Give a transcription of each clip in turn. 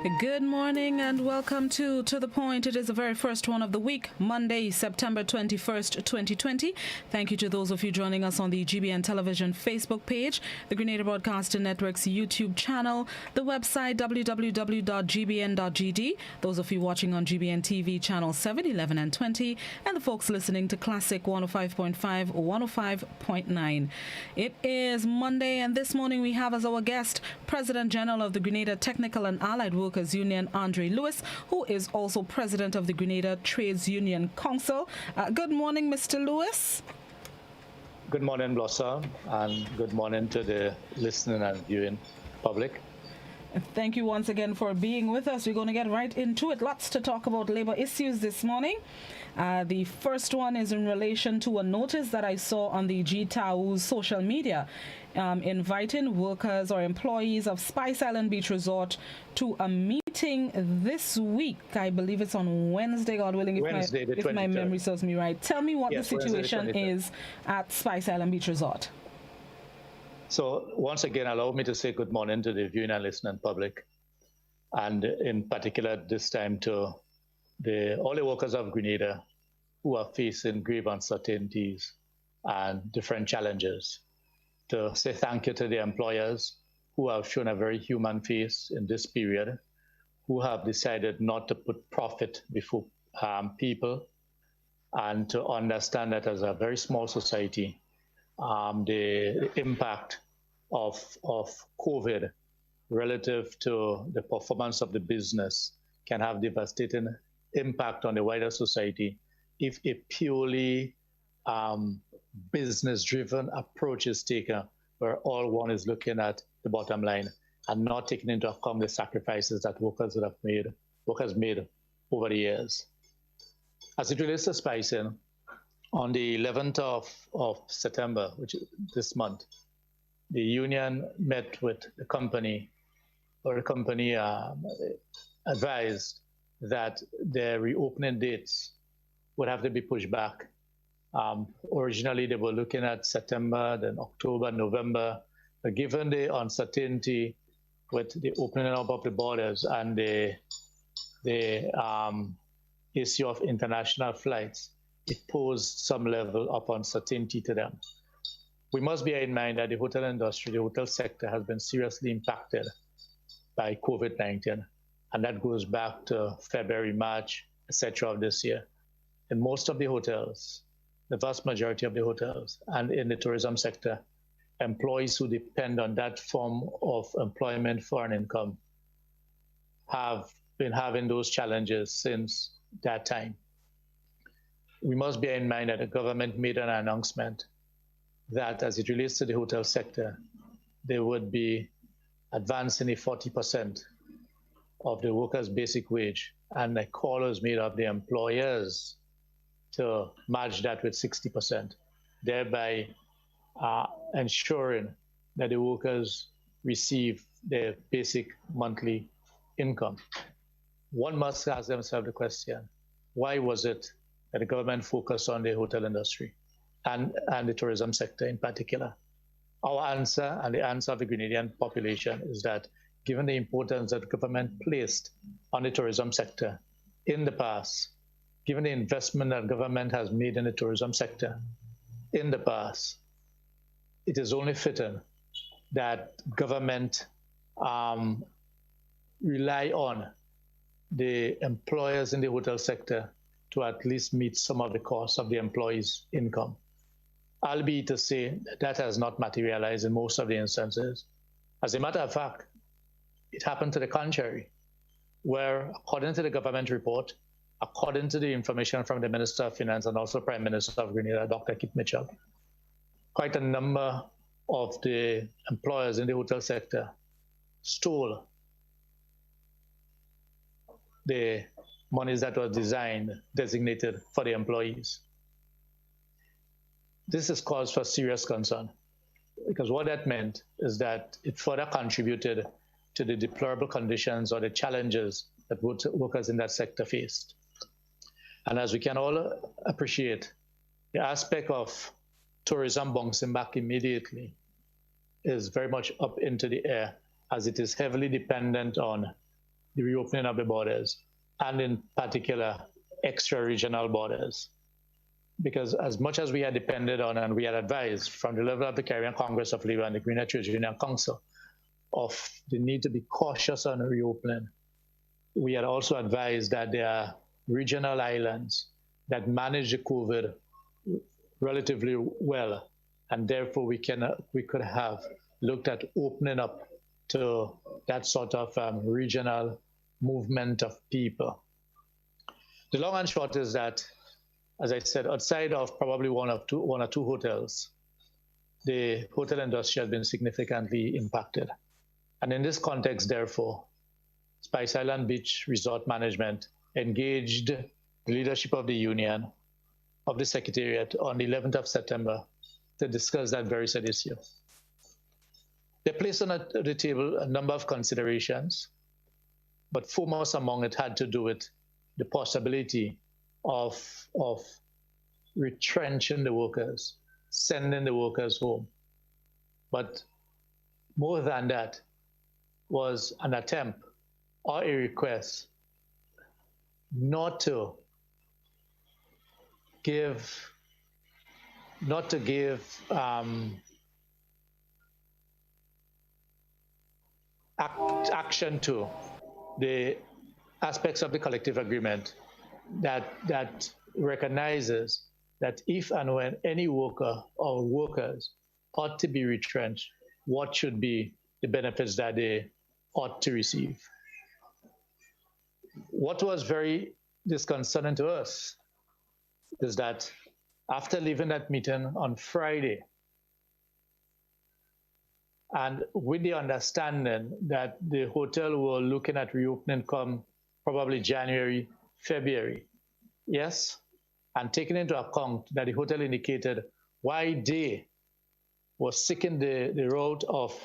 Good morning and welcome to The Point. It is the very first one of the week, Monday, September 21st, 2020. Thank you to those of you joining us on the GBN Television Facebook page, the Grenada Broadcasting Network's YouTube channel, the website www.gbn.gd, those of you watching on GBN TV channel 7, 11 and 20, and the folks listening to Classic 105.5, 105.9. It is Monday, and this morning we have as our guest President General of the Grenada Technical and Allied Workers Union, Andre Lewis, who is also President of the Grenada Trades Union Council. Good morning, Mr. Lewis. Good morning, Blossom, and good morning to the listening and viewing public. Thank you once again for being with us. We're going to get right into it. Lots to talk about labor issues this morning. The first one is in relation to a notice that I saw on the GTAWU social media inviting workers or employees of Spice Island Beach Resort to a meeting this week. I believe it's on Wednesday, God willing, if my memory serves me right. Tell me what the situation is at Spice Island Beach Resort. So once again, allow me to say good morning to the viewing and listening public, and in particular this time to all the workers of Grenada who are facing grave uncertainties and different challenges. To say thank you to the employers who have shown a very human face in this period, who have decided not to put profit before people, and to understand that as a very small society, the impact of COVID relative to the performance of the business can have devastating impact on the wider society if a purely business-driven approach is taken, where all one is looking at the bottom line and not taking into account the sacrifices that workers made over the years. As it relates to spicing, on the 11th of September, which is this month, the union met with the company, or the company advised that their reopening dates would have to be pushed back. Originally, they were looking at September, then October, November. But given the uncertainty with the opening up of the borders and the issue of international flights, it posed some level of uncertainty to them. We must bear in mind that the hotel industry, the hotel sector, has been seriously impacted by COVID-19, and that goes back to February, March, etc. of this year. In most of the hotels, the vast majority of the hotels, and in the tourism sector, employees who depend on that form of employment for an income have been having those challenges since that time. We must bear in mind that the government made an announcement that as it relates to the hotel sector, they would be advancing a 40% of the workers' basic wage, and the call was made of the employers to match that with 60%, thereby ensuring that the workers receive their basic monthly income. One must ask themselves the question, why was it that the government focused on the hotel industry and the tourism sector in particular? Our answer, and the answer of the Grenadian population, is that given the importance that the government placed on the tourism sector in the past, given the investment that government has made in the tourism sector in the past, it is only fitting that government rely on the employers in the hotel sector to at least meet some of the costs of the employees' income. Albeit to say that has not materialized in most of the instances. As a matter of fact, it happened to the contrary, where according to the government report, according to the information from the Minister of Finance and also Prime Minister of Grenada, Dr. Keith Mitchell, quite a number of the employers in the hotel sector stole the monies that were designated for the employees. This is cause for serious concern, because what that meant is that it further contributed to the deplorable conditions or the challenges that workers in that sector faced. And as we can all appreciate, the aspect of tourism bouncing back immediately is very much up into the air, as it is heavily dependent on the reopening of the borders, and in particular, extra-regional borders. Because as much as we had depended on and we had advised from the level of the Caribbean Congress of Labour and the Greenland Trade Union Council of the need to be cautious on reopening, we had also advised that there are regional islands that manage the COVID relatively well, and therefore we could have looked at opening up to that sort of regional movement of people. The long and short is that, as I said, outside of probably one or two hotels, the hotel industry has been significantly impacted. And in this context, therefore, Spice Island Beach Resort Management engaged the leadership of the union, of the Secretariat, on the 11th of September to discuss that very said issue. They placed on the table a number of considerations, but foremost among it had to do with the possibility of retrenching the workers, sending the workers home. But more than that was an attempt or a request not to give action to the aspects of the collective agreement that recognizes that if and when any worker or workers ought to be retrenched, what should be the benefits that they ought to receive. What was very disconcerting to us is that after leaving that meeting on Friday, and with the understanding that the hotel were looking at reopening come probably January, February, yes, and taking into account that the hotel indicated why they were seeking the route of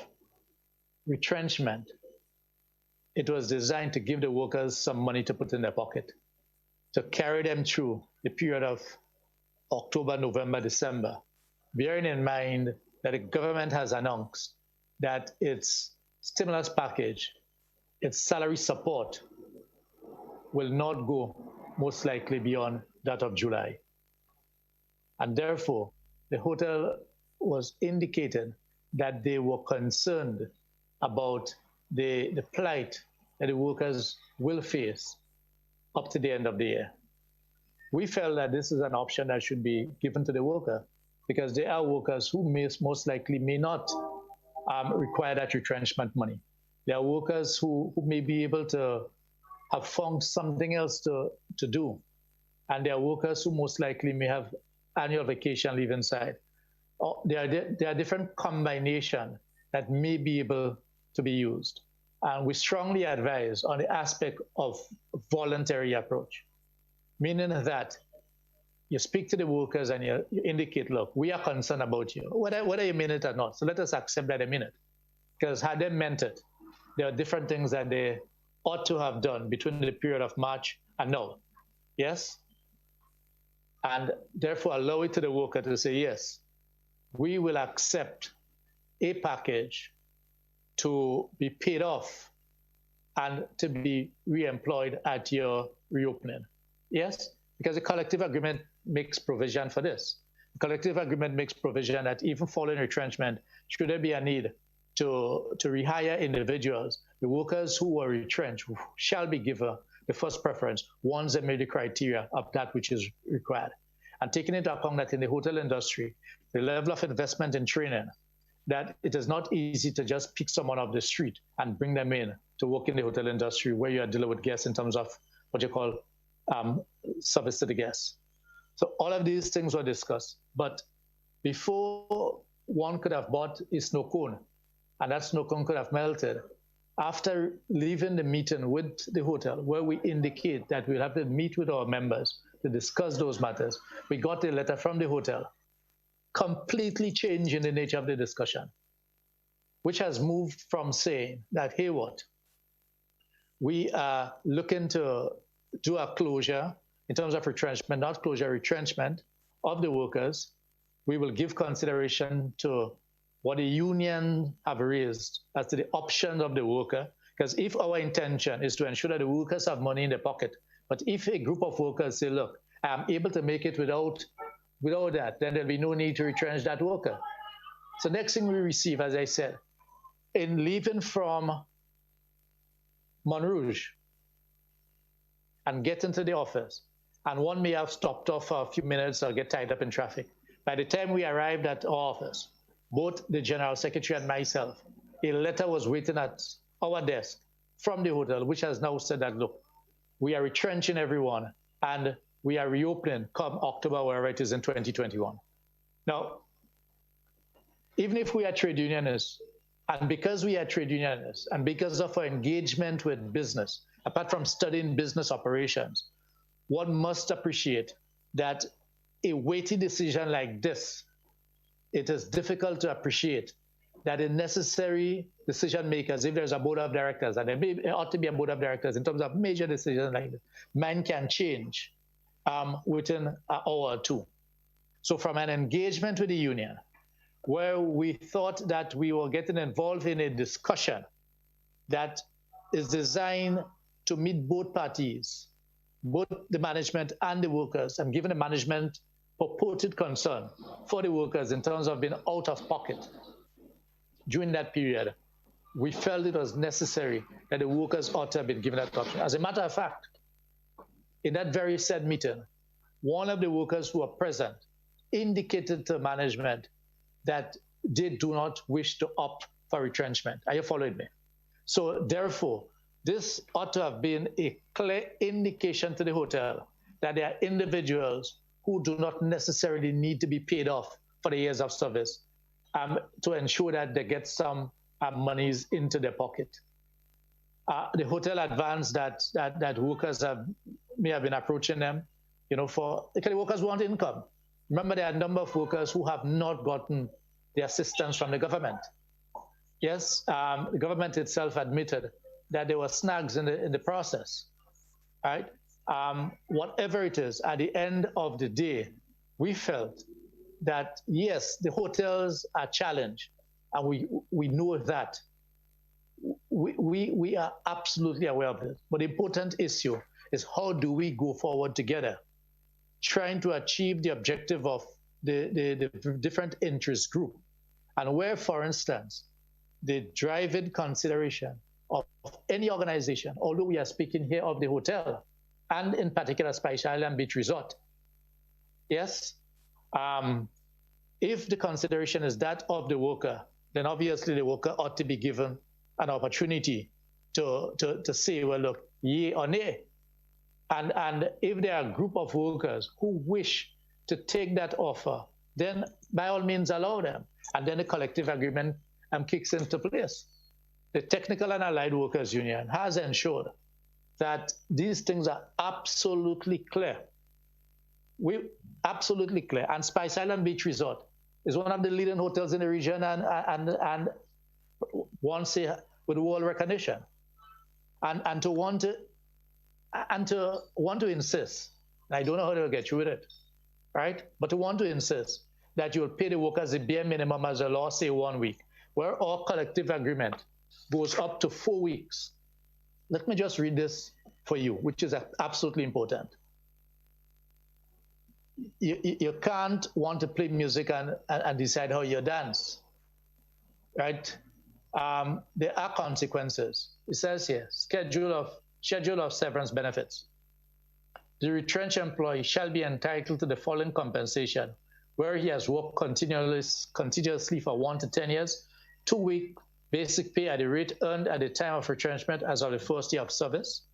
retrenchment, it was designed to give the workers some money to put in their pocket, to carry them through the period of October, November, December, bearing in mind that the government has announced that its stimulus package, its salary support, will not go most likely beyond that of July. And therefore, the hotel was indicating that they were concerned about the plight that the workers will face up to the end of the year. We felt that this is an option that should be given to the worker, because there are workers who most likely may not require that retrenchment money. There are workers who may be able to have found something else to do. And there are workers who most likely may have annual vacation leave inside. There are different combinations that may be able to be used. And we strongly advise on the aspect of voluntary approach, meaning that you speak to the workers and you indicate, look, we are concerned about you, whether you mean it or not. So let us accept that they mean it. Because had they meant it, there are different things that they ought to have done between the period of March and now. Yes? And therefore allow it to the worker to say, yes, we will accept a package to be paid off and to be re-employed at your reopening. Yes? Because the collective agreement makes provision for this. The collective agreement makes provision that even following retrenchment, should there be a need to rehire individuals, the workers who were retrenched shall be given the first preference once they meet the criteria of that which is required. And taking into account that in the hotel industry, the level of investment in training, that it is not easy to just pick someone off the street and bring them in to work in the hotel industry where you are dealing with guests in terms of what you call service to the guests. So all of these things were discussed. But before one could have bought a snow cone, and that snow cone could have melted, after leaving the meeting with the hotel, where we indicate that we'll have to meet with our members to discuss those matters, we got a letter from the hotel completely changing the nature of the discussion, which has moved from saying that, hey, what? We are looking to do a closure in terms of retrenchment, not closure, retrenchment of the workers. We will give consideration to what the union have raised as to the options of the worker, Because if our intention is to ensure that the workers have money in their pocket, but if a group of workers say, look, I'm able to make it without that, then there'll be no need to retrench that worker. So next thing we receive, as I said, in leaving from Montrouge and getting to the office, and one may have stopped off for a few minutes or get tied up in traffic. By the time we arrived at our office, both the General Secretary and myself, a letter was waiting at our desk from the hotel, which has now said that, look, we are retrenching everyone and we are reopening come October, wherever it is in 2021. Now, even if we are trade unionists, and because we are trade unionists, and because of our engagement with business, apart from studying business operations, one must appreciate that a weighty decision like this, it is difficult to appreciate that the necessary decision makers, if there's a board of directors, and there ought to be a board of directors in terms of major decisions like this, man can change within an hour or two. So from an engagement with the union, where we thought that we were getting involved in a discussion that is designed to meet both parties, both the management and the workers, and given the management purported concern for the workers in terms of being out of pocket during that period, we felt it was necessary that the workers ought to have been given that option. As a matter of fact, in that very said meeting, one of the workers who were present indicated to management that they do not wish to opt for retrenchment. Are you following me? So therefore, this ought to have been a clear indication to the hotel that there are individuals who do not necessarily need to be paid off for the years of service to ensure that they get some monies into their pocket. The hotel advanced that workers may have been approaching them, because the workers want income. Remember, there are a number of workers who have not gotten the assistance from the government. Yes, the government itself admitted that there were snags in the process, right? Whatever it is, at the end of the day, we felt that, yes, the hotels are challenged, and we know that. We are absolutely aware of it. But the important issue is how do we go forward together, trying to achieve the objective of the different interest group. And where, for instance, the driving consideration of any organization, although we are speaking here of the hotel, and in particular Spice Island Beach Resort, yes, if the consideration is that of the worker, then obviously the worker ought to be given an opportunity to say, well, look, yea or nay. And if there are a group of workers who wish to take that offer, then by all means allow them. And then the collective agreement kicks into place. The Technical and Allied Workers Union has ensured that these things are absolutely clear. Absolutely clear. And Spice Island Beach Resort is one of the leading hotels in the region and one say with world recognition. And to want to insist, and I don't know how they'll get through with it, right? But to want to insist that you'll pay the workers the bare minimum as the law say 1 week, where our collective agreement goes up to 4 weeks. Let me just read this for you, which is absolutely important. You can't want to play music and decide how you dance, right? There are consequences. It says here, schedule of severance benefits. The retrenched employee shall be entitled to the following compensation, where he has worked continuously for 1 to 10 years, 2 week basic pay at the rate earned at the time of retrenchment as of the first year of service,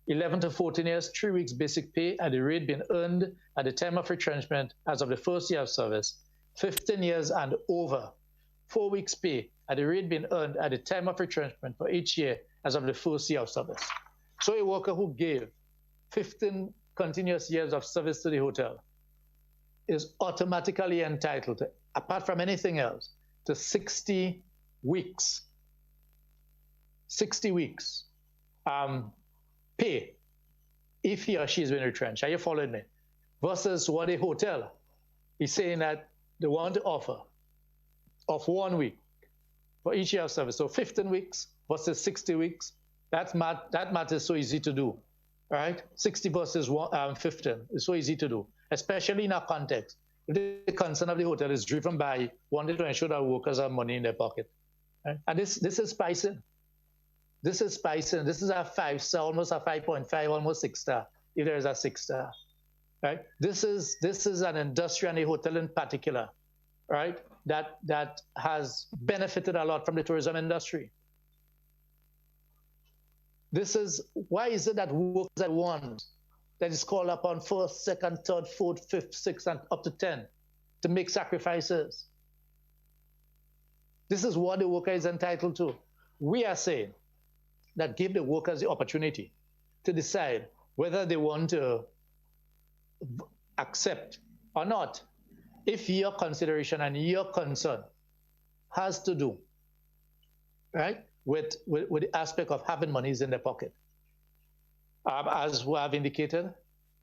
11 to 14 years, 3 weeks basic pay at the rate being earned at the time of retrenchment as of the first year of service, 15 years and over, 4 weeks pay at the rate being earned at the time of retrenchment for each year as of the first year of service. So a worker who gave 15 continuous years of service to the hotel is automatically entitled to, apart from anything else, to 60 weeks pay if he or she is being retrenched. Are you following me? Versus what a hotel is saying that they want to offer of 1 week for each year of service. So 15 weeks versus 60 weeks That math is so easy to do, right? 60 versus 15 is so easy to do, especially in our context. The concern of the hotel is driven by wanting to ensure that workers have money in their pocket. Right? And this is spicing. This is spicing. This is a 5-star, almost a 5.5, almost 6-star, if there is a 6-star. Right? This is an industry and a hotel in particular, right? That has benefited a lot from the tourism industry. Why is it that workers at once that is called upon first, second, third, fourth, fifth, sixth, and up to 10 to make sacrifices? This is what the worker is entitled to. We are saying that give the workers the opportunity to decide whether they want to accept or not. If your consideration and your concern has to do, right, with the aspect of having monies in their pocket. As we have indicated,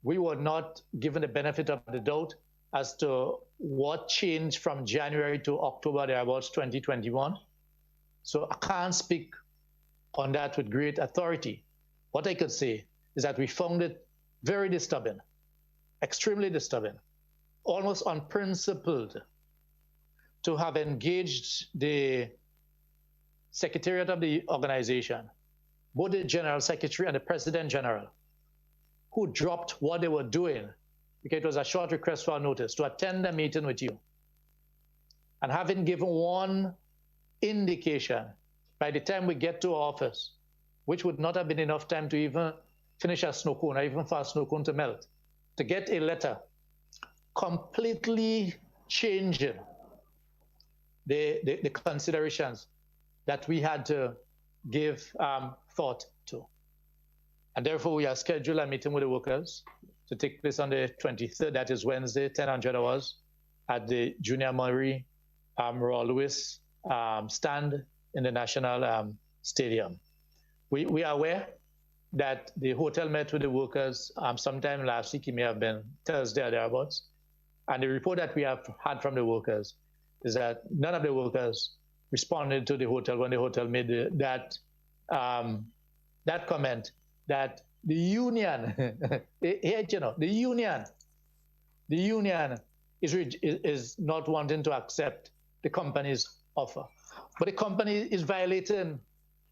we were not given the benefit of the doubt as to what changed from January to October thereabouts 2021. So I can't speak on that with great authority. What I could say is that we found it very disturbing, extremely disturbing, almost unprincipled to have engaged the secretariat of the organization, both the general secretary and the president general, who dropped what they were doing because it was a short request for a notice to attend a meeting with you. And having given one indication by the time we get to office, which would not have been enough time to even finish a snow cone or even for a snow cone to melt, to get a letter completely changing the considerations that we had to give thought to. And therefore, we have scheduled a meeting with the workers to take place on the 23rd, that is Wednesday, 10:00 hours, at the Junior Murray Royal Lewis stand in the National Stadium. We are aware that the hotel met with the workers sometime last week. It may have been Thursday or thereabouts. And the report that we have had from the workers is that none of the workers responded to the hotel when the hotel made that comment that the union, the union is not wanting to accept the company's offer. But the company is violating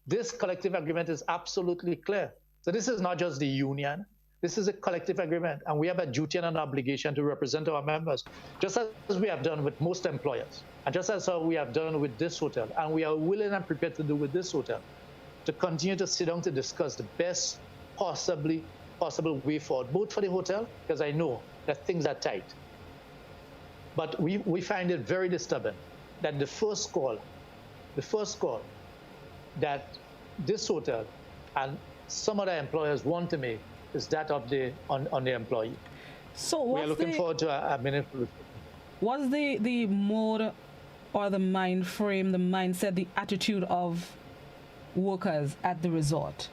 this collective agreement. Is absolutely clear. So this is not just the union. This is a collective agreement, and we have a duty and an obligation to represent our members, just as we have done with most employers, and just as we have done with this hotel, and we are willing and prepared to do with this hotel, to continue to sit down to discuss the best possible way forward, both for the hotel, because I know that things are tight. But we find it very disturbing that the first call that this hotel and some other employers want to make is that of on the employee. So we are looking forward to a meaningful. What's the mode or the mind frame, the mindset, the attitude of workers at the resort?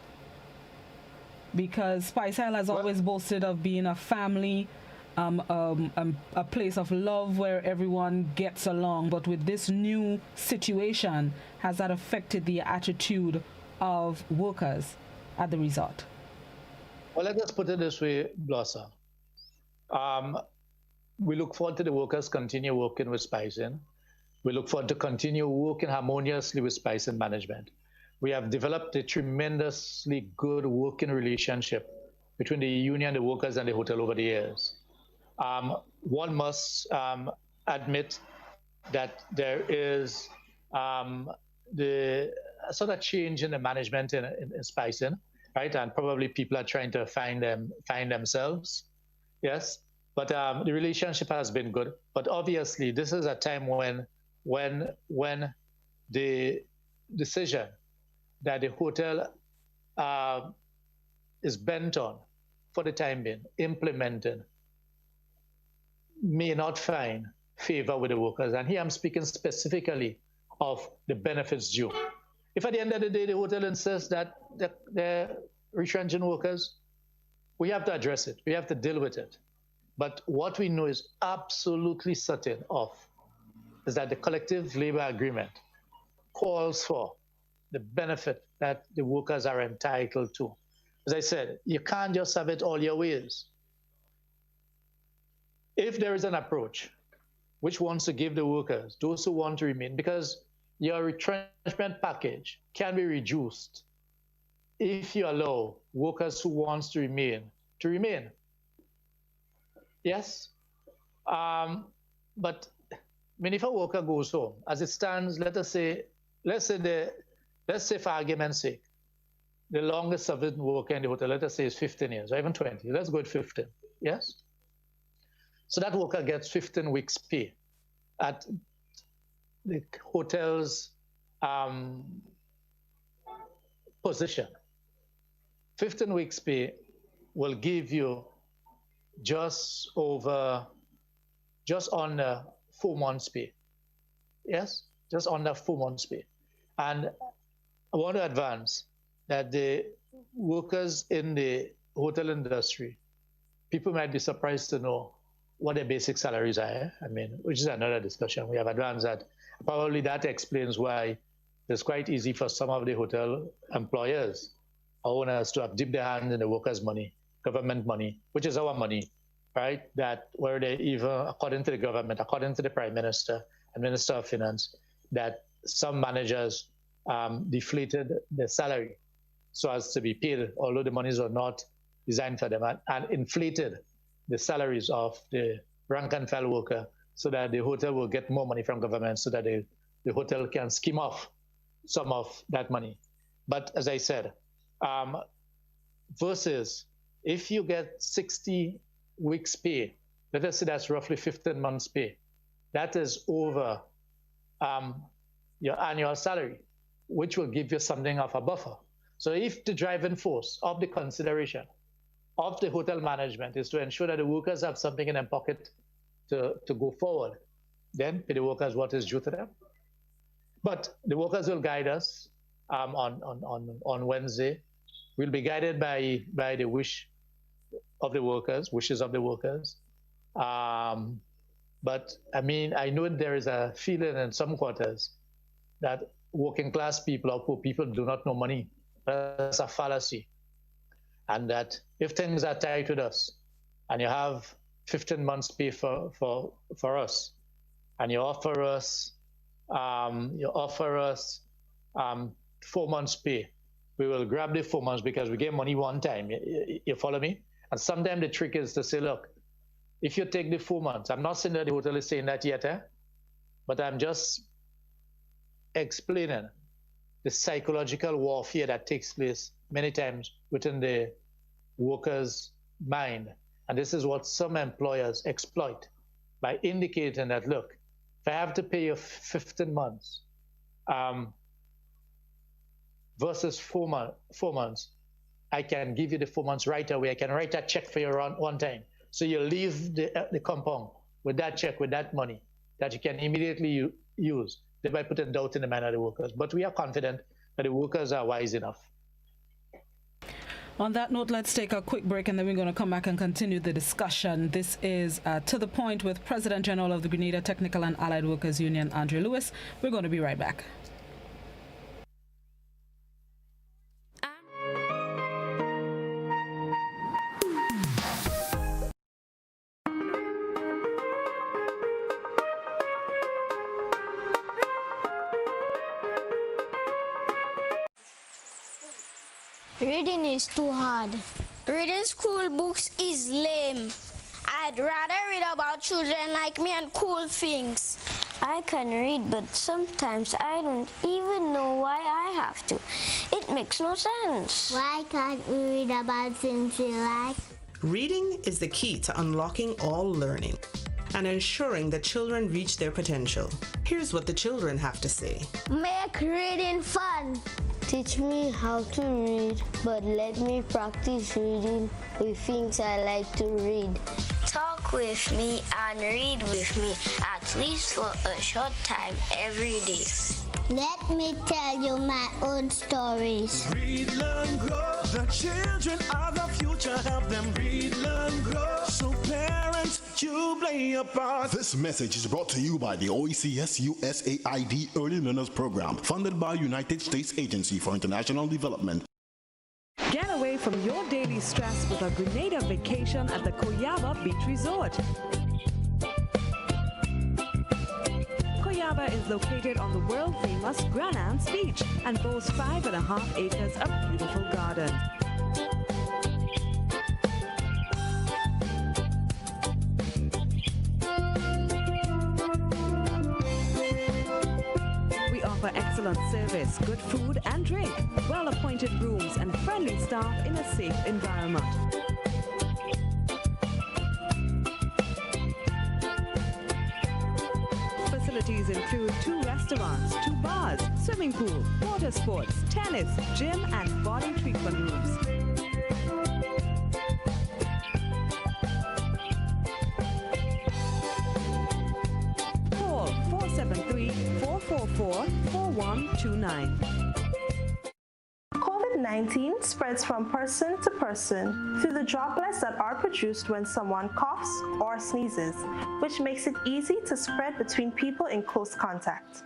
Because Spice Isle has always boasted of being a family, a place of love where everyone gets along. But with this new situation, has that affected the attitude of workers at the resort? Well, let us put it this way, Blossom. We look forward to the workers continue working with Spice Inn. We look forward to continue working harmoniously with Spice Inn management. We have developed a tremendously good working relationship between the union, the workers, and the hotel over the years. One must admit that there is the sort of change in the management in Spice Inn. Right, and probably people are trying to find themselves, yes. But the relationship has been good. But obviously, this is a time when the decision that the hotel is bent on, for the time being, implementing, may not find favor with the workers. And here I'm speaking specifically of the benefits due. If at the end of the day, the hotel insists that they're retrenching workers, we have to address it. We have to deal with it. But what we know is absolutely certain of is that the collective labor agreement calls for the benefit that the workers are entitled to. As I said, you can't just have it all your ways. If there is an approach which wants to give the workers, those who want to remain, because your retrenchment package can be reduced if you allow workers who want to remain to remain. Yes, but I mean, if a worker goes home, as it stands, let's say for argument's sake, the longest serving worker in the hotel, let us say, is 15 years or even 20. Let's go with 15. Yes. So that worker gets 15 weeks pay at the hotel's position. 15 weeks pay will give you just under 4 months pay. Yes, just under 4 months pay. And I want to advance that the workers in the hotel industry, people might be surprised to know what their basic salaries are. I mean, which is another discussion. We have advanced that. Probably that explains why it's quite easy for some of the hotel employers, owners, to have dipped their hand in the workers' money, government money, which is our money, right? That where they even, according to the government, according to the Prime Minister and Minister of Finance, that some managers deflated their salary so as to be paid, although the monies were not designed for them, and inflated the salaries of the rank and file worker so that the hotel will get more money from government so that the hotel can skim off some of that money. But as I said, versus if you get 60 weeks pay, let us say that's roughly 15 months pay, that is over your annual salary, which will give you something of a buffer. So if the driving force of the consideration of the hotel management is to ensure that the workers have something in their pocket to go forward, then pay the workers what is due to them. But the workers will guide us on Wednesday. We'll be guided by the wishes of the workers. But I mean, I know there is a feeling in some quarters that working class people or poor people do not know money. That's a fallacy. And that if things are tight with us and you have 15 months pay for us, and you offer us 4 months pay, we will grab the 4 months because we get money one time. You follow me? And sometimes the trick is to say, look, if you take the 4 months, I'm not saying that the hotel is saying that yet, but I'm just explaining the psychological warfare that takes place many times within the worker's mind. And this is what some employers exploit by indicating that, look, if I have to pay you 15 months versus 4 months, I can give you the 4 months right away. I can write that check for you one time. So you leave the compound with that check, with that money that you can immediately use, thereby putting doubt in the mind of the workers. But we are confident that the workers are wise enough. On that note, let's take a quick break and then we're going to come back and continue the discussion. This is To the Point with President General of the Grenada Technical and Allied Workers Union, Andre Lewis. We're going to be right back. Reading is too hard. Reading school books is lame. I'd rather read about children like me and cool things. I can read, but sometimes I don't even know why I have to. It makes no sense. Why can't we read about things we like? Reading is the key to unlocking all learning and ensuring that children reach their potential. Here's what the children have to say. Make reading fun. Teach me how to read, but let me practice reading with things I like to read. Talk with me and read with me at least for a short time every day. Let me tell you my own stories. Read, learn, grow. The children are the future. Help them read, learn, grow. So parents, you play your part. This message is brought to you by the OECS USAID Early Learners Program, funded by United States Agency for International Development. Get away from your daily stress with a Grenada vacation at the Koyaba Beach Resort. Koyaba is located on the world-famous Grand Anse Beach and boasts 5.5 acres of beautiful garden. We offer excellent service, good food and drink, well-appointed rooms and friendly staff in a safe environment. Facilities include 2 restaurants, 2 bars, swimming pool, water sports, tennis, gym and body treatment rooms. Call 473-444-4129. COVID-19 spreads from person to person through the droplets that are produced when someone coughs or sneezes, which makes it easy to spread between people in close contact.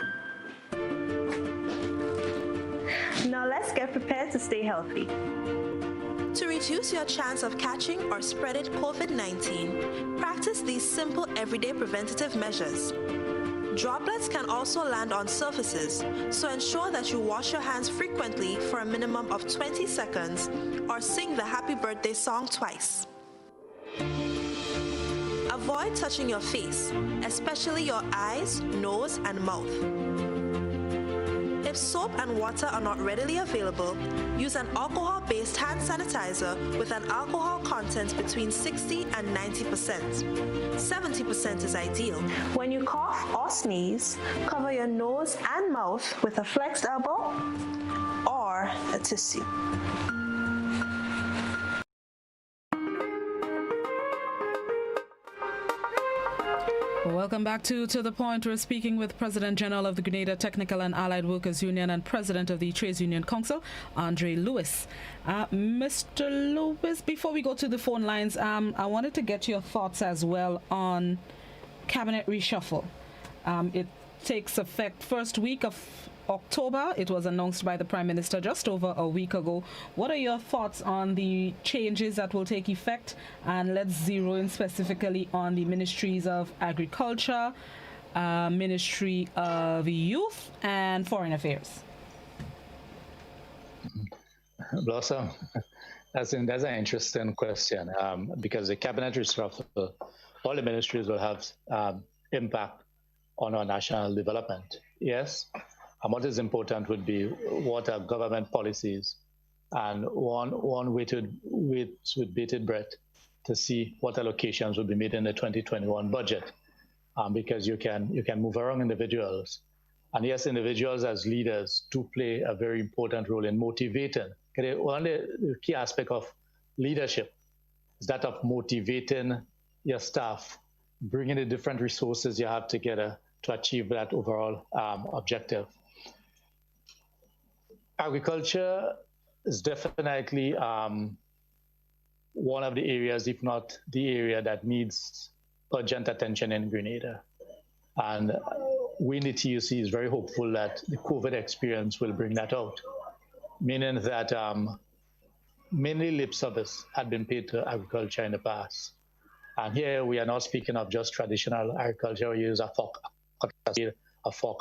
Now let's get prepared to stay healthy. To reduce your chance of catching or spreading COVID-19, practice these simple everyday preventative measures. Droplets can also land on surfaces, so ensure that you wash your hands frequently for a minimum of 20 seconds or sing the happy birthday song twice. Avoid touching your face, especially your eyes, nose, and mouth. If soap and water are not readily available, use an alcohol-based hand sanitizer with an alcohol content between 60 and 90%. 70% is ideal. When you cough or sneeze, cover your nose and mouth with a flexed elbow or a tissue. Welcome back to The Point. We're speaking with President General of the Grenada Technical and Allied Workers Union and President of the Trades Union Council, Andre Lewis. Mr. Lewis, before we go to the phone lines, I wanted to get your thoughts as well on cabinet reshuffle. It takes effect first week of October. It was announced by the Prime Minister just over a week ago. What are your thoughts on the changes that will take effect? And let's zero in specifically on the Ministries of Agriculture, Ministry of Youth, and Foreign Affairs. Blossom, that's an interesting question because the cabinet reshuffle, all the ministries will have impact on our national development. Yes. And what is important would be what are government policies, and one weighted with bated breath to see what allocations will be made in the 2021 budget, because you can move around individuals, and yes, individuals as leaders do play a very important role in motivating. One of the key aspect of leadership is that of motivating your staff, bringing the different resources you have together to achieve that overall objective. Agriculture is definitely one of the areas, if not the area, that needs urgent attention in Grenada. And we in the TUC is very hopeful that the COVID experience will bring that out, meaning that mainly lip service had been paid to agriculture in the past. And here we are not speaking of just traditional agriculture, we use a fork, a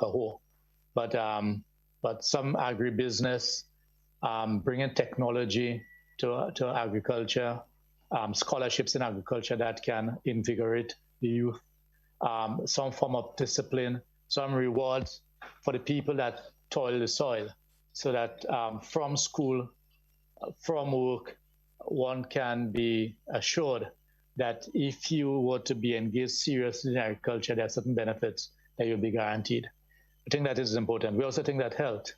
hoe. But some agribusiness, bringing technology to agriculture, scholarships in agriculture that can invigorate the youth, some form of discipline, some rewards for the people that toil the soil, so that from school, from work, one can be assured that if you were to be engaged seriously in agriculture, there are certain benefits that you'll be guaranteed. I think that is important. We also think that health,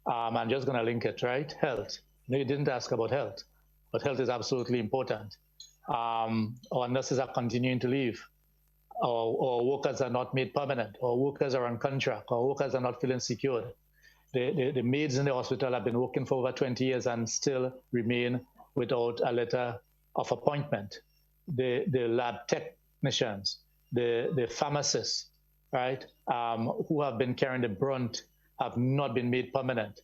I'm just going to link it, right? Health. No, you didn't ask about health, but health is absolutely important. Our nurses are continuing to leave. Our workers are not made permanent. Our workers are on contract. Our workers are not feeling secured. the maids in the hospital have been working for over 20 years and still remain without a letter of appointment. The lab technicians, the pharmacists, right, who have been carrying the brunt have not been made permanent.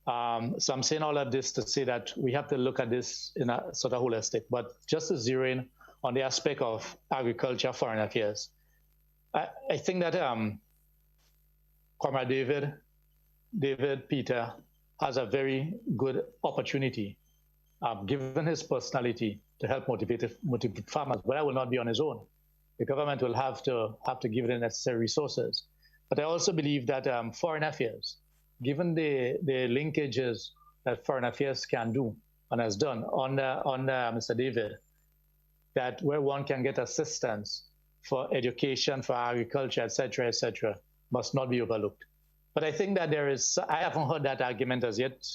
So I'm saying all of this to say that we have to look at this in a sort of holistic, but just to zero in on the aspect of agriculture, foreign affairs. I think that Comrade David Peter has a very good opportunity, given his personality, to help motivate farmers, but that will not be on his own. The government will have to give the necessary resources. But I also believe that foreign affairs, given the linkages that foreign affairs can do and has done on Mr. David, that where one can get assistance for education, for agriculture, et cetera, must not be overlooked. But I think that I haven't heard that argument as yet,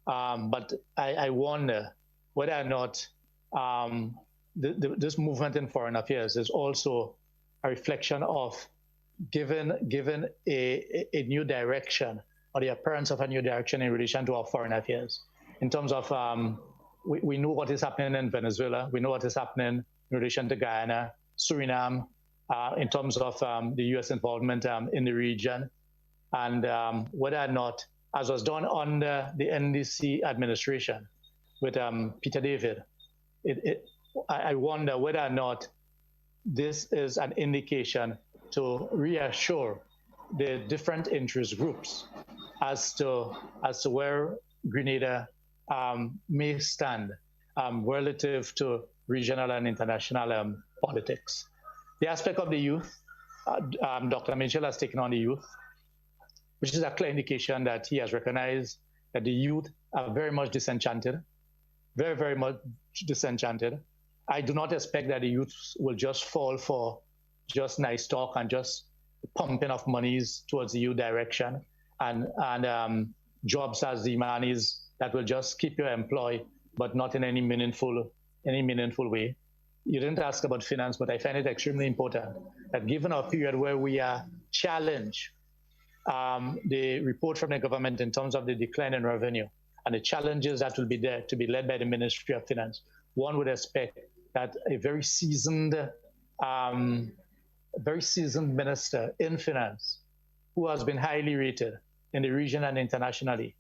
but I wonder whether or not this movement in foreign affairs is also a reflection of given a new direction, or the appearance of a new direction in relation to our foreign affairs. In terms of, we know what is happening in Venezuela, we know what is happening in relation to Guyana, Suriname, in terms of the US involvement in the region, and whether or not, as was done under the NDC administration with Peter David, I wonder whether or not this is an indication to reassure the different interest groups as to where Grenada may stand relative to regional and international politics. The aspect of the youth, Dr. Mitchell has taken on the youth, which is a clear indication that he has recognized that the youth are very much disenchanted, very, very much disenchanted. I do not expect that the youth will just fall for just nice talk and just pumping of monies towards the youth direction and jobs as the monies that will just keep you employed, but not in any meaningful way. You didn't ask about finance, but I find it extremely important that given our period where we are challenged, the report from the government in terms of the decline in revenue and the challenges that will be there to be led by the Ministry of Finance, one would expect that a very seasoned minister in finance, who has been highly rated in the region and internationally,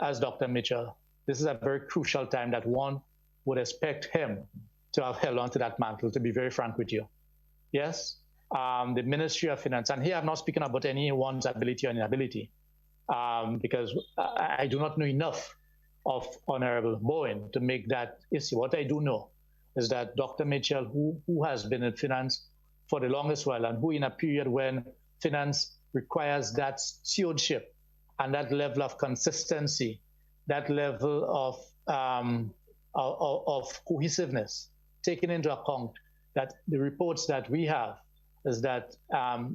as Dr. Mitchell, this is a very crucial time that one would expect him to have held on to that mantle, to be very frank with you. Yes, the Ministry of Finance, and here I'm not speaking about anyone's ability or inability, because I do not know enough of Honorable Bowen to make that issue. What I do know is that Dr. Mitchell, who has been in finance for the longest while, and who in a period when finance requires that stewardship and that level of consistency, that level of cohesiveness, taking into account that the reports that we have is that the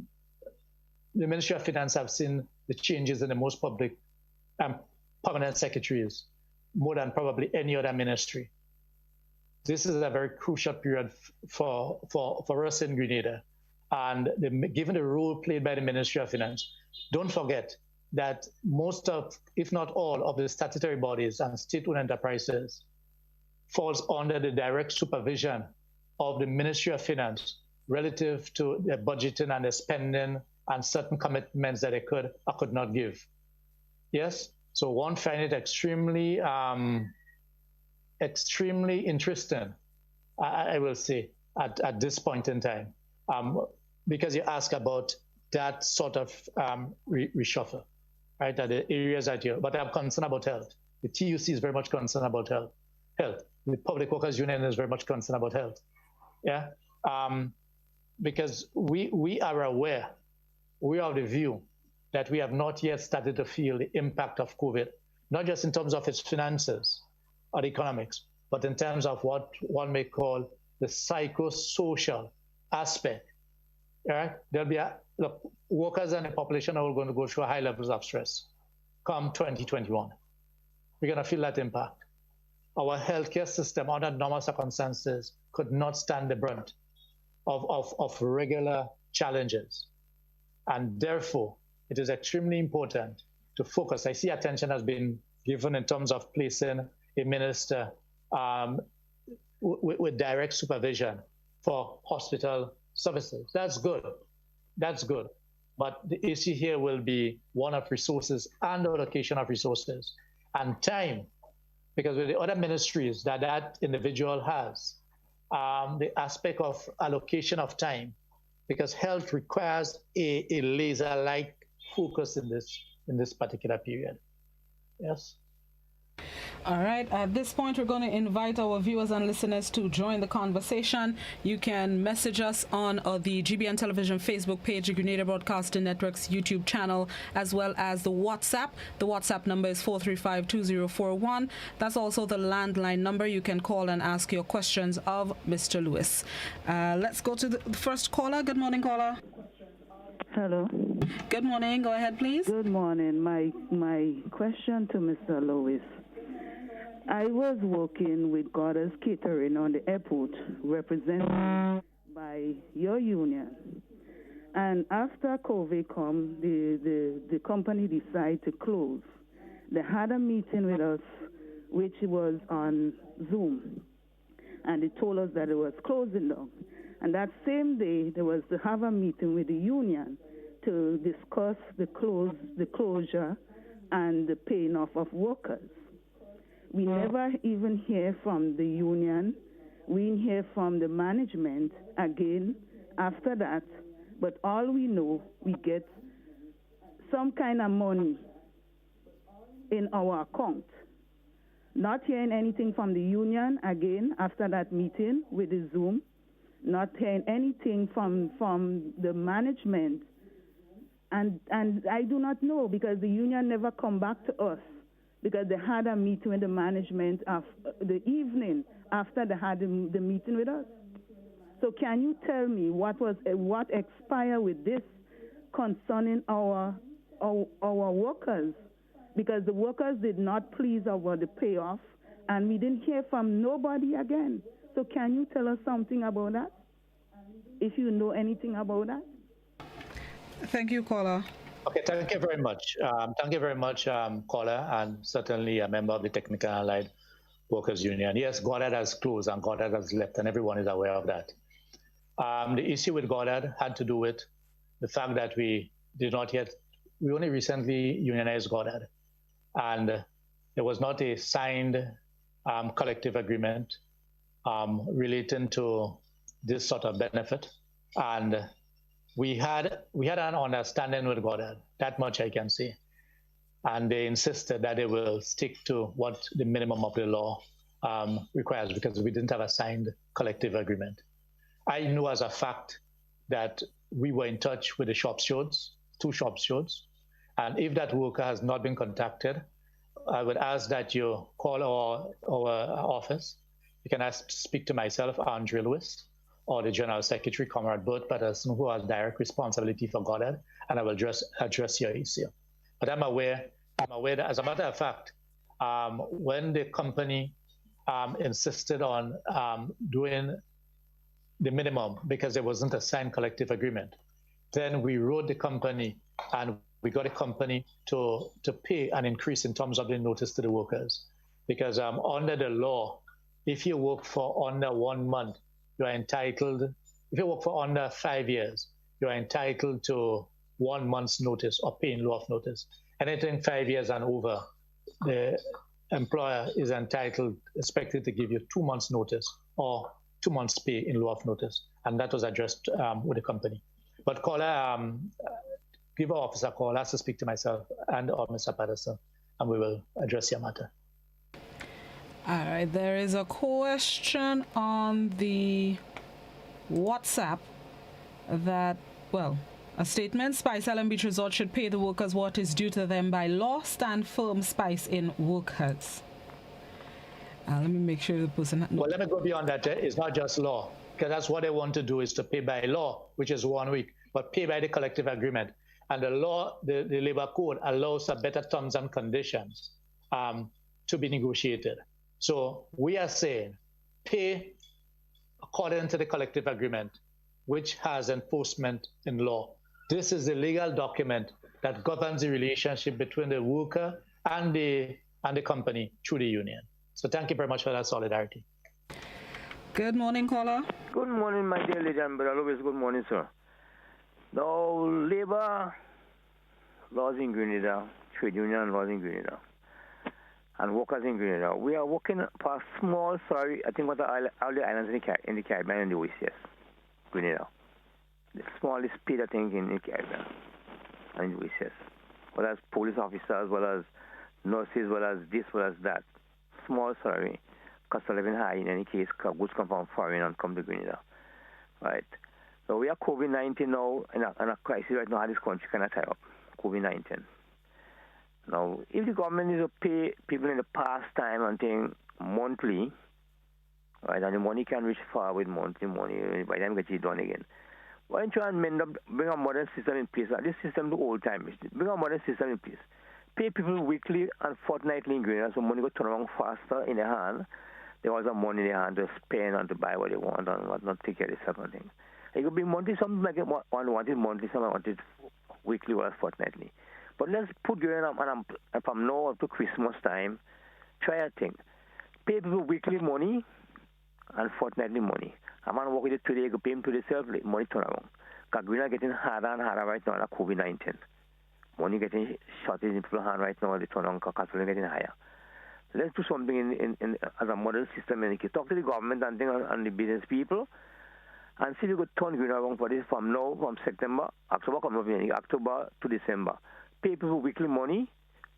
Ministry of Finance have seen the changes in the most public permanent secretaries more than probably any other ministry. This is a very crucial period for us in Grenada. And given the role played by the Ministry of Finance, don't forget that most of, if not all, of the statutory bodies and state-owned enterprises falls under the direct supervision of the Ministry of Finance relative to their budgeting and their spending and certain commitments that they could or could not give. Yes, so one find it extremely interesting, I will say, at this point in time, because you ask about that sort of reshuffle, right, at the areas that you, but I'm concerned about health. The TUC is very much concerned about health. The Public Workers Union is very much concerned about health. Yeah, because we are aware, we are of the view that we have not yet started to feel the impact of COVID, not just in terms of its finances or the economics, but in terms of what one may call the psychosocial aspect. Right? There'll be workers and the population are all going to go through high levels of stress come 2021. We're going to feel that impact. Our healthcare system, under normal circumstances, could not stand the brunt of regular challenges. And therefore, it is extremely important to focus. I see attention has been given in terms of placing a minister with direct supervision for hospital services. That's good. That's good. But the issue here will be one of resources and allocation of resources and time, because with the other ministries that that individual has, the aspect of allocation of time, because health requires a laser-like focus in this particular period. Yes. All right, at this point, we're going to invite our viewers and listeners to join the conversation. You can message us on the GBN Television Facebook page, the Grenada Broadcasting Network's YouTube channel, as well as the WhatsApp. The WhatsApp number is 435-2041. That's also the landline number. You can call and ask your questions of Mr. Lewis. Let's go to the first caller. Good morning, caller. Hello. Good morning. Go ahead, please. Good morning. My question to Mr. Lewis. I was working with Goddard's Catering on the airport, represented by your union. And after COVID come, the company decided to close. They had a meeting with us, which was on Zoom. And they told us that it was closing down. And that same day, there was to have a meeting with the union to discuss the closure and the paying off of workers. We never even hear from the union. We didn't hear from the management again after that. But all we know, we get some kind of money in our account. Not hearing anything from the union again after that meeting with the Zoom. Not hearing anything from the management. And I do not know, because the union never come back to us, because they had a meeting with the management of the evening after they had the meeting with us. So can you tell me what expired with this concerning our workers? Because the workers did not please over the payoff, and we didn't hear from nobody again. So can you tell us something about that, if you know anything about that? Thank you, caller. Okay, thank you very much. Thank you very much, caller, and certainly a member of the Technical and Allied Workers Union. Yes, Goddard has closed and Goddard has left, and everyone is aware of that. The issue with Goddard had to do with the fact that we only recently unionized Goddard, and there was not a signed collective agreement relating to this sort of benefit. And we had an understanding with Goddard, that much I can say. And they insisted that they will stick to what the minimum of the law requires, because we didn't have a signed collective agreement. I know as a fact that we were in touch with the shop stewards, 2 shop stewards, and if that worker has not been contacted, I would ask that you call our office. You can speak to myself, Andre Lewis, or the General Secretary, Comrade Burt Patterson, who has direct responsibility for Goddard, and I will address your issue. But I'm aware that, as a matter of fact, when the company insisted on doing the minimum because there wasn't a signed collective agreement, then we wrote the company and we got a company to pay an increase in terms of the notice to the workers. Because under the law, if you work for under 1 month, you are entitled, if you work for under 5 years, you are entitled to 1 month's notice or pay in lieu of notice. Anything 5 years and over, the employer is expected to give you 2 months notice or 2 months pay in lieu of notice. And that was addressed with the company. But caller, give our officer a call, ask to speak to myself and or Mr. Patterson, and we will address your matter. All right, there is a question on the WhatsApp that, well, a statement, Spice Island Beach Resort should pay the workers what is due to them by law. Stand firm, Spice in workers. Let me make sure the person... Well, let me go beyond that. It's not just law, because that's what they want to do, is to pay by law, which is 1 week, but pay by the collective agreement. And the law, the labor code allows for better terms and conditions to be negotiated. So we are saying pay according to the collective agreement, which has enforcement in law. This is the legal document that governs the relationship between the worker and the company through the union. So thank you very much for that solidarity. Good morning, caller. Good morning, my dear lady and brother. Always good morning, sir. Now, labor laws in Grenada, trade union laws in Grenada, and workers in Grenada, we are working for a small, I think what all the islands in the Caribbean and the OCS, Grenada. The smallest paid, I think, in the Caribbean and the OCS. Whether as police officers, whether as nurses, whether as this, whether as that. Small salary, cost of living high in any case, goods come from foreign and come to Grenada. Right? So we are COVID-19 now, in a crisis right now, how this country cannot tie up. COVID-19. Now, if the government needs to pay people in the past time and thing monthly, right, and the money can reach far with monthly money, by the time it gets done again, why don't you bring a modern system in place? This system the old time. Bring a modern system in place. Pay people weekly and fortnightly in Grenada, so money go turn around faster in their hand. They also have money in their hand to spend and to buy what they want and whatnot, take care of themselves and things. It could be monthly, some like one wanted monthly, some wanted weekly or fortnightly. But let's put Grenada and from now up to Christmas time, try a thing. Pay people weekly money and fortnightly money. A man work with it today, you pay him to himself, money turn around. Because Grenada getting harder and harder right now, like COVID-19. Money getting shortage in people's hand right now, the turn around, cost of living getting higher. Let's do something in as a model system. And talk to the government and, and the business people and see if you could turn Grenada around for this from now, from September, October, October to December. Pay people weekly money,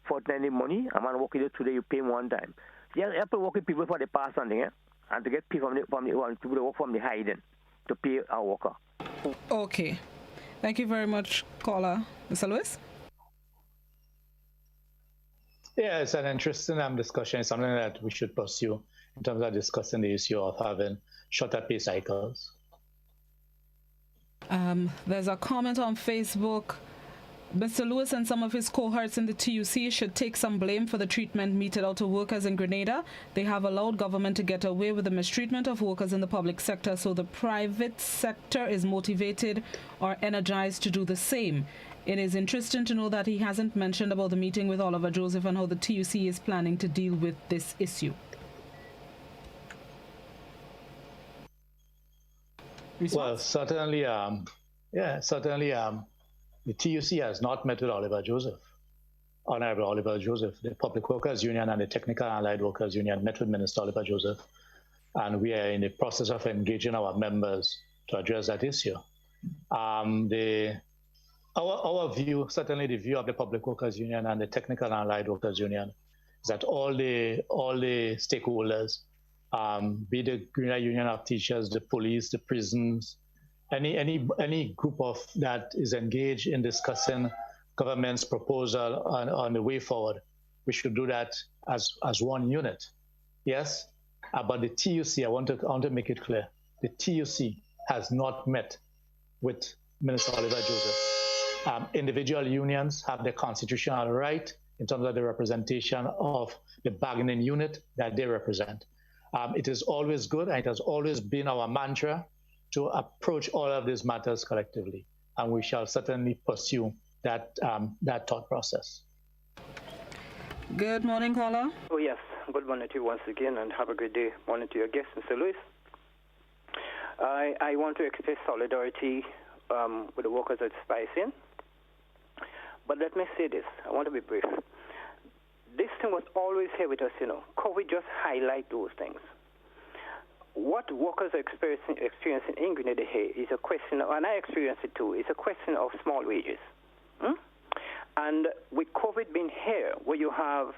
fortnightly money. A man work with it today, you pay him one time. You have to work with people for the past and thing, and to get people from the people that work from the hiding to pay our worker. Okay. Thank you very much, caller. Mr. Lewis? Yeah, it's an interesting discussion. It's something that we should pursue in terms of discussing the issue of having shorter pay cycles. There's a comment on Facebook. Mr. Lewis and some of his cohorts in the TUC should take some blame for the treatment meted out to workers in Grenada. They have allowed government to get away with the mistreatment of workers in the public sector, so the private sector is motivated or energized to do the same. It is interesting to know that he hasn't mentioned about the meeting with Oliver Joseph and how the TUC is planning to deal with this issue. Well, certainly, the TUC has not met with Oliver Joseph, Honorable Oliver Joseph. The Public Workers Union and the Technical and Allied Workers Union met with Minister Oliver Joseph, and we are in the process of engaging our members to address that issue. Our view, certainly the view of the Public Workers Union and the Technical and Allied Workers Union, is that all the stakeholders, be the Grenada Union of Teachers, the police, the prisons, any group of that is engaged in discussing government's proposal on the way forward, we should do that as one unit. Yes, but the TUC, I want to make it clear, the TUC has not met with Minister Oliver Joseph. Individual unions have their constitutional right in terms of the representation of the bargaining unit that they represent. It is always good, and it has always been our mantra to approach all of these matters collectively, and we shall certainly pursue that thought process. Good morning, caller. Oh yes, good morning to you once again, and have a good day. Morning to your guest, Mr. Lewis. I want to express solidarity with the workers at Spicing, but let me say this. I want to be brief. This thing was always here with us, Could we just highlight those things? What workers are experiencing in Grenada here is a question, and I experience it too, it's a question of small wages. And with COVID being here, where you have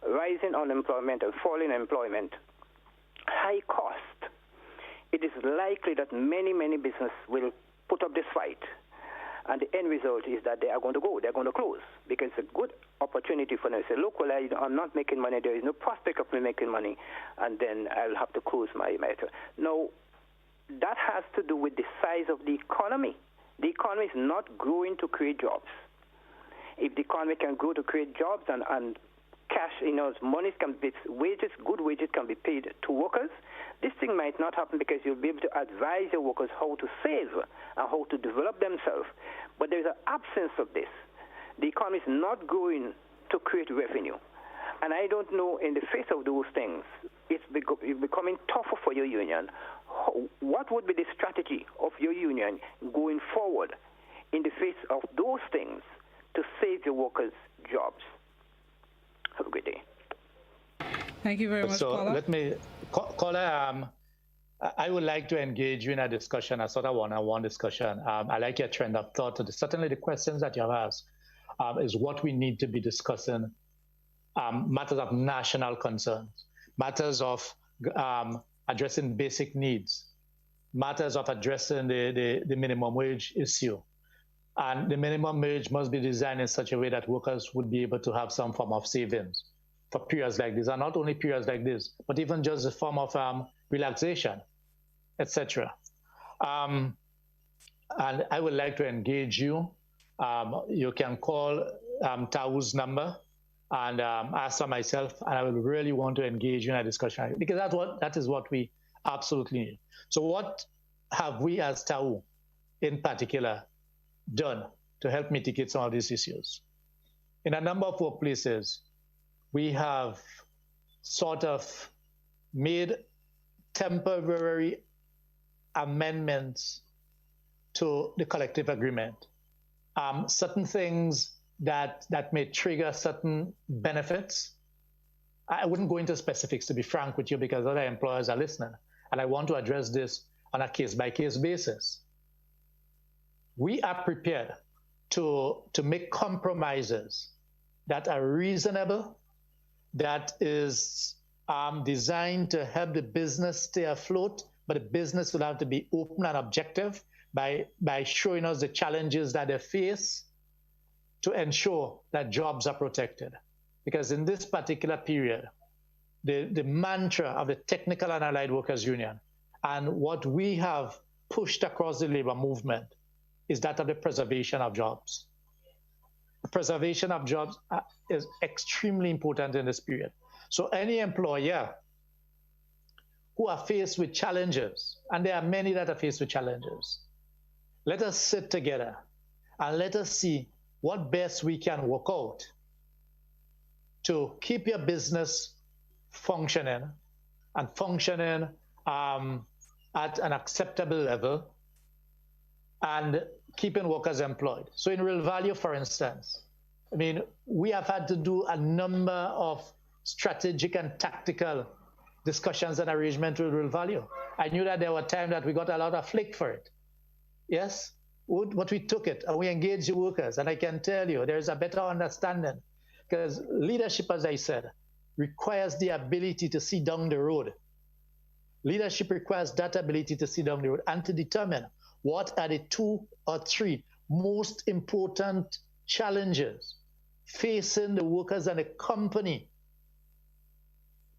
rising unemployment and falling employment, high cost, it is likely that many businesses will put up this fight. And the end result is that they are going to go, they're going to close, because it's a good opportunity for them to say, look, well, I'm not making money, there is no prospect of me making money, and then I'll have to close my matter. Now, that has to do with the size of the economy. The economy is not growing to create jobs. If the economy can grow to create jobs and cash, money can be, wages, good wages can be paid to workers, this thing might not happen because you'll be able to advise your workers how to save and how to develop themselves. But there's an absence of this. The economy is not going to create revenue. And I don't know, in the face of those things, it's becoming tougher for your union. What would be the strategy of your union going forward in the face of those things to save your workers' jobs? Have a good day. Thank you very much, So Caller. let me, Caller, I would like to engage you in a discussion, a sort of one-on-one discussion. I like your trend of thought. Certainly the questions that you have asked is what we need to be discussing, matters of national concerns, matters of addressing basic needs, matters of addressing the minimum wage issue. And the minimum wage must be designed in such a way that workers would be able to have some form of savings for periods like this, and not only periods like this, but even just a form of relaxation, etc. And I would like to engage you. You can call GTAWU's number and ask for myself, and I will really want to engage you in a discussion, because that is what we absolutely need. So what have we as GTAWU in particular done to help mitigate some of these issues? In a number of workplaces, we have sort of made temporary amendments to the collective agreement. Certain things that may trigger certain benefits. I wouldn't go into specifics, to be frank with you, because other employers are listening, and I want to address this on a case-by-case basis. We are prepared to make compromises that are reasonable, that is designed to help the business stay afloat, but the business will have to be open and objective by showing us the challenges that they face to ensure that jobs are protected. Because in this particular period, the mantra of the Technical and Allied Workers Union and what we have pushed across the labor movement is that of the preservation of jobs. The preservation of jobs is extremely important in this period. So any employer who are faced with challenges, and there are many that are faced with challenges, let us sit together and let us see what best we can work out to keep your business functioning and functioning at an acceptable level and keeping workers employed. So in Real Value, for instance, I mean, we have had to do a number of strategic and tactical discussions and arrangements with Real Value. I knew that there were times that we got a lot of flack for it. Yes, but we took it and we engaged the workers. And I can tell you, there's a better understanding, because leadership, as I said, requires the ability to see down the road. Leadership requires that ability to see down the road and to determine what are the 2 or 3 most important challenges facing the workers and the company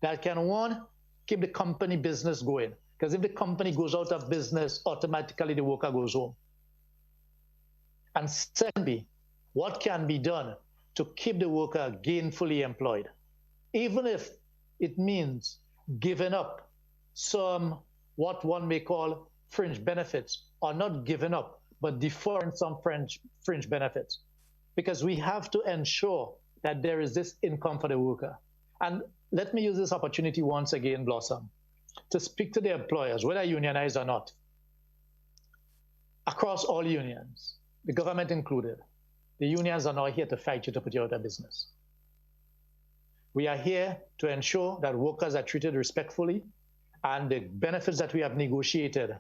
that can, one, keep the company business going. Because if the company goes out of business, automatically the worker goes home. And secondly, what can be done to keep the worker gainfully employed, even if it means giving up some, what one may call fringe benefits, or not giving up, but deferring some fringe benefits. Because we have to ensure that there is this income for the worker. And let me use this opportunity once again, Blossom, to speak to the employers, whether unionized or not, across all unions, the government included. The unions are not here to fight you to put you out of business. We are here to ensure that workers are treated respectfully and the benefits that we have negotiated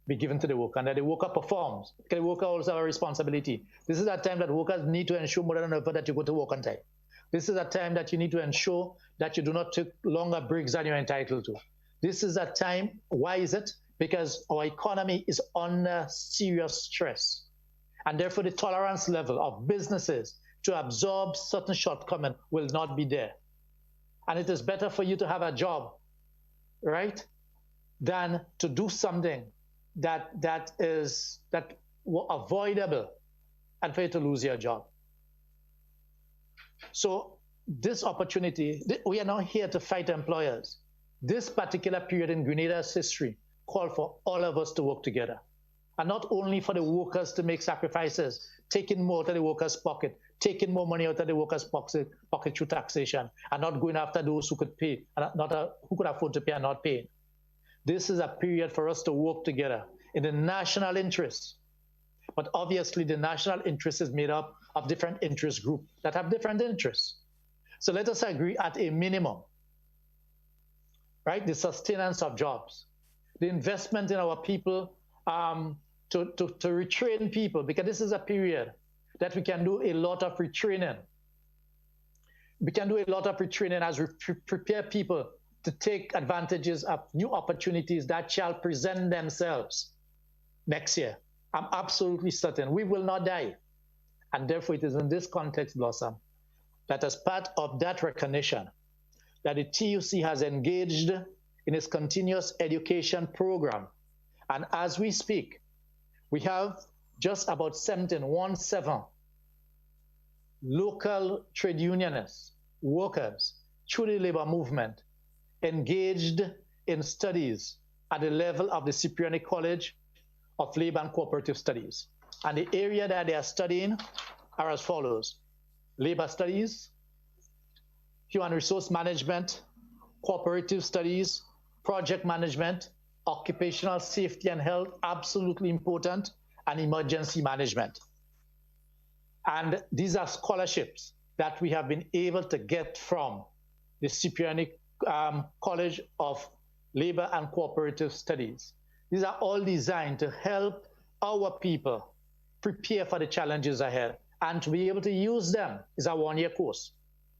be given to the worker, and that the worker performs. Because the worker also have a responsibility. This is a time that workers need to ensure more than ever that you go to work on time. This is a time that you need to ensure that you do not take longer breaks than you're entitled to. This is a time, why is it? Because our economy is under serious stress. And therefore the tolerance level of businesses to absorb certain shortcomings will not be there. And it is better for you to have a job, right, than to do something that is avoidable and for you to lose your job. So this opportunity, we are not here to fight employers. This particular period in Grenada's history called for all of us to work together. and not only for the workers to make sacrifices, taking more out of the workers' pocket, taking more money out of the workers' pocket through taxation, and not going after those who could pay, and who could afford to pay and not paying. This is a period for us to work together in the national interest. But obviously, the national interest is made up of different interest groups that have different interests. So let us agree at a minimum, right? The sustenance of jobs, the investment in our people, to retrain people, because this is a period that we can do a lot of retraining. We can do a lot of retraining as we prepare people to take advantages of new opportunities that shall present themselves next year. I'm absolutely certain we will not die. And therefore, it is in this context, Blossom, that as part of that recognition, that the TUC has engaged in its continuous education program. And as we speak, we have just about 17 local trade unionists, workers, through the labor movement, engaged in studies at the level of the Cipriani College of Labor and Cooperative Studies. And the area that they are studying are as follows: labor studies, human resource management, cooperative studies, project management, occupational safety and health, absolutely important, and emergency management. And these are scholarships that we have been able to get from the Cipriani College of Labor and Cooperative Studies. These are all designed to help our people prepare for the challenges ahead and to be able to use them. Is a one-year course.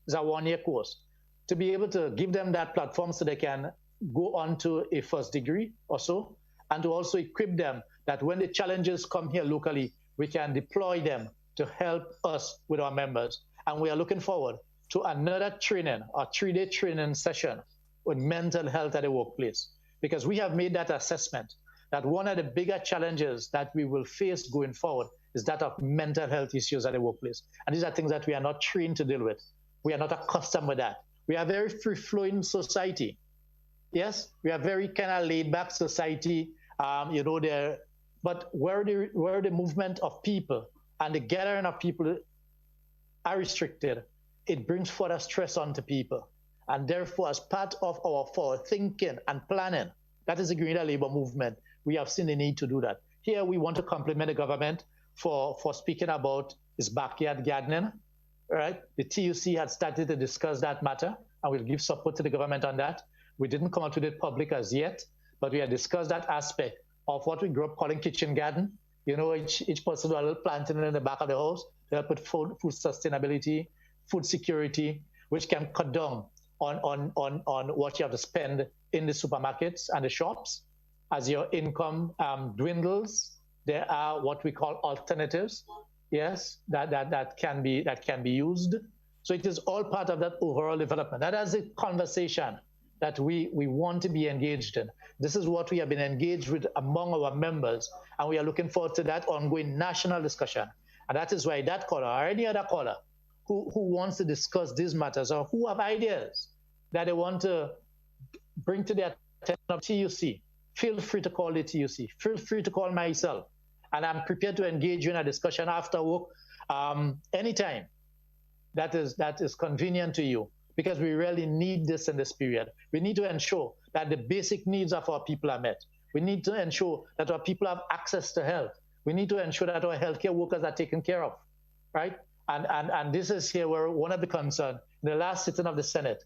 It's a one-year course. To be able to give them that platform so they can go on to a first degree or so, and to also equip them that when the challenges come here locally, we can deploy them to help us with our members. And we are looking forward to another training, a 3-day training session with mental health at the workplace, because we have made that assessment that one of the bigger challenges that we will face going forward is that of mental health issues at the workplace. And these are things that we are not trained to deal with. We are not accustomed with that. We are a very free-flowing society. Yes, we are very kind of laid-back society, but where the movement of people and the gathering of people are restricted, it brings further stress onto people. And therefore, as part of our forward thinking and planning, that is the guerrilla labor movement, we have seen the need to do that. Here, we want to compliment the government for speaking about its backyard gardening, right? The TUC had started to discuss that matter, and we'll give support to the government on that. We didn't come out with it public as yet, but we had discussed that aspect of what we grew up calling kitchen garden. You know, each person will have a little planting in the back of the house to help with food sustainability, food security, which can cut down on what you have to spend in the supermarkets and the shops. As your income dwindles, there are what we call alternatives, yes, that can be used. So it is all part of that overall development. That is a conversation that we want to be engaged in. This is what we have been engaged with among our members, and we are looking forward to that ongoing national discussion. And that is why that caller or any other caller who wants to discuss these matters or who have ideas that they want to bring to the attention of TUC, feel free to call the TUC, feel free to call myself, and I'm prepared to engage you in a discussion after work anytime that is convenient to you, because we really need this in this period. We need to ensure that the basic needs of our people are met. We need to ensure that our people have access to health. We need to ensure that our healthcare workers are taken care of, right? And this is here where one of the concerns, in the last sitting of the Senate,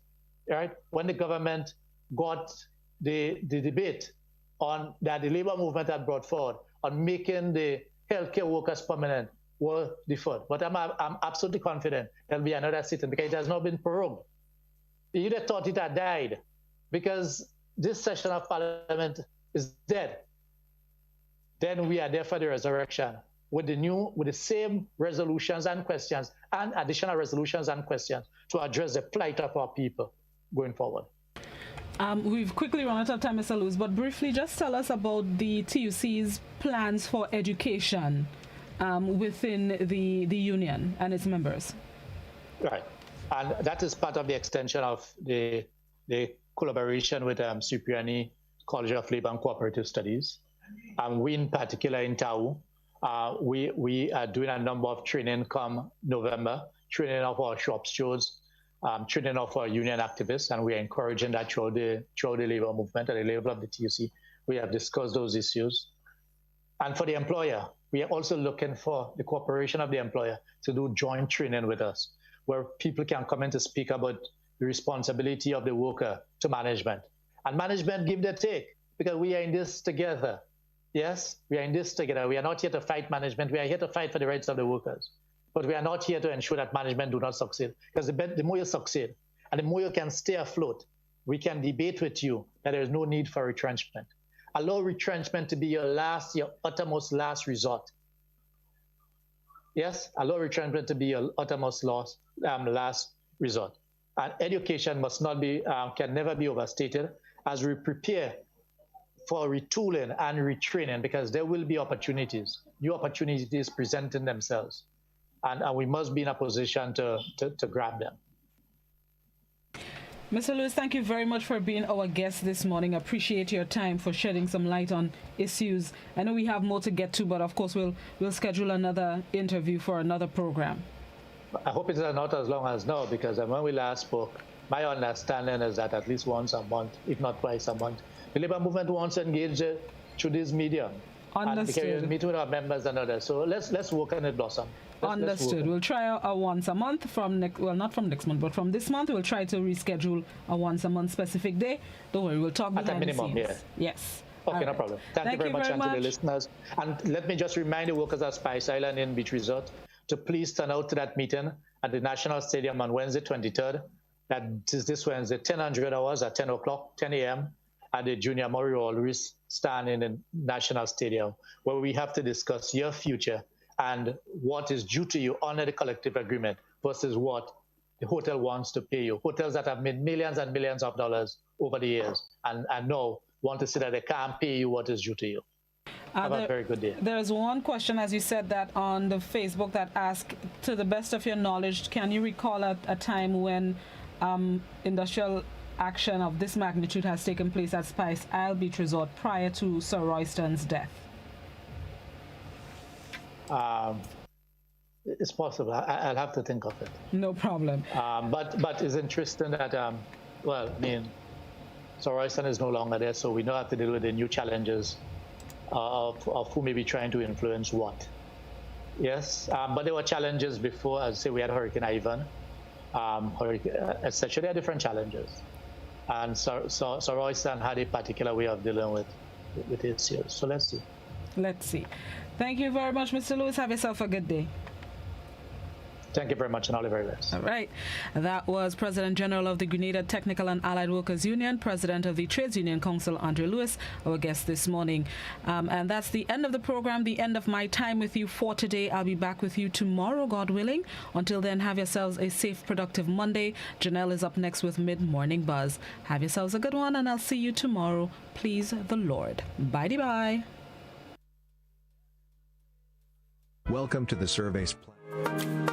right, when the government got the debate on that the labor movement had brought forward on making the healthcare workers permanent were deferred. But I'm absolutely confident there'll be another sitting because it has not been prorogued. You'd have thought it had died because this session of Parliament is dead. Then we are there for the resurrection with the same resolutions and questions and additional resolutions and questions to address the plight of our people going forward. We've quickly run out of time, Mr. Lewis, but briefly just tell us about the TUC's plans for education within the union and its members. Right, and that is part of the extension of the collaboration with Cipriani College of Labor and Cooperative Studies. We in particular in TAWU, we are doing a number of training come November, training of our shop stewards, training of our union activists, and we are encouraging that throughout the labor movement at the level of the TUC. We have discussed those issues. And for the employer, we are also looking for the cooperation of the employer to do joint training with us, where people can come in to speak about the responsibility of the worker to management. And management give their take, because we are in this together. Yes, we are in this together. We are not here to fight management. We are here to fight for the rights of the workers. But we are not here to ensure that management do not succeed. Because the more you succeed, and the more you can stay afloat, we can debate with you that there is no need for retrenchment. Allow retrenchment to be your uttermost last resort. Yes, allow retrenchment to be your uttermost last resort. And education must not be, can never be overstated as we prepare for retooling and retraining, because there will be opportunities, new opportunities presenting themselves. And we must be in a position to grab them. Mr. Lewis, thank you very much for being our guest this morning. Appreciate your time for shedding some light on issues. I know we have more to get to, but of course we'll schedule another interview for another program. I hope it's not as long as now, because when we last spoke, my understanding is that at least once a month, if not twice a month, the labor movement wants to engage through this medium. Understood. And meet with our members and others. So let's work on it, Blossom. Understood. We'll try a once a month from not from next month, but from this month. We'll try to reschedule a once a month specific day. Don't worry, we'll talk behind at a minimum, the scenes. Yeah. Yes. Okay, no problem. Thank you very much, and to the listeners. And let me just remind the workers at Spice Island in Beach Resort to please turn out to that meeting at the National Stadium on Wednesday, 23rd. That is this Wednesday, 1000 hours at 10 o'clock, 10 a.m. at the Junior Murray Always stand in the National Stadium, where we have to discuss your future and what is due to you under the collective agreement versus what the hotel wants to pay you. Hotels that have made millions and millions of dollars over the years and now want to say that they can't pay you what is due to you. Have a very good day. There's one question, as you said, that on the Facebook that asked, to the best of your knowledge, can you recall a time when industrial action of this magnitude has taken place at Spice Isle Beach Resort prior to Sir Royston's death? It's possible. I'll have to think of it. No problem. But it's interesting that, well, I mean, Sir Royston is no longer there, so we now have to deal with the new challenges of who may be trying to influence what. Yes, but there were challenges before. As I say, we had Hurricane Ivan, etc. There are different challenges. And Sir Royston had a particular way of dealing with issues. So let's see. Let's see. Thank you very much, Mr. Lewis. Have yourself a good day. Thank you very much, and all the very best. All right. That was President General of the Grenada Technical and Allied Workers Union, President of the Trades Union Council, Andre Lewis, our guest this morning. And that's the end of the program, the end of my time with you for today. I'll be back with you tomorrow, God willing. Until then, have yourselves a safe, productive Monday. Janelle is up next with Mid-Morning Buzz. Have yourselves a good one, and I'll see you tomorrow. Please the Lord. Bye-bye. Welcome to the Surveys Plan.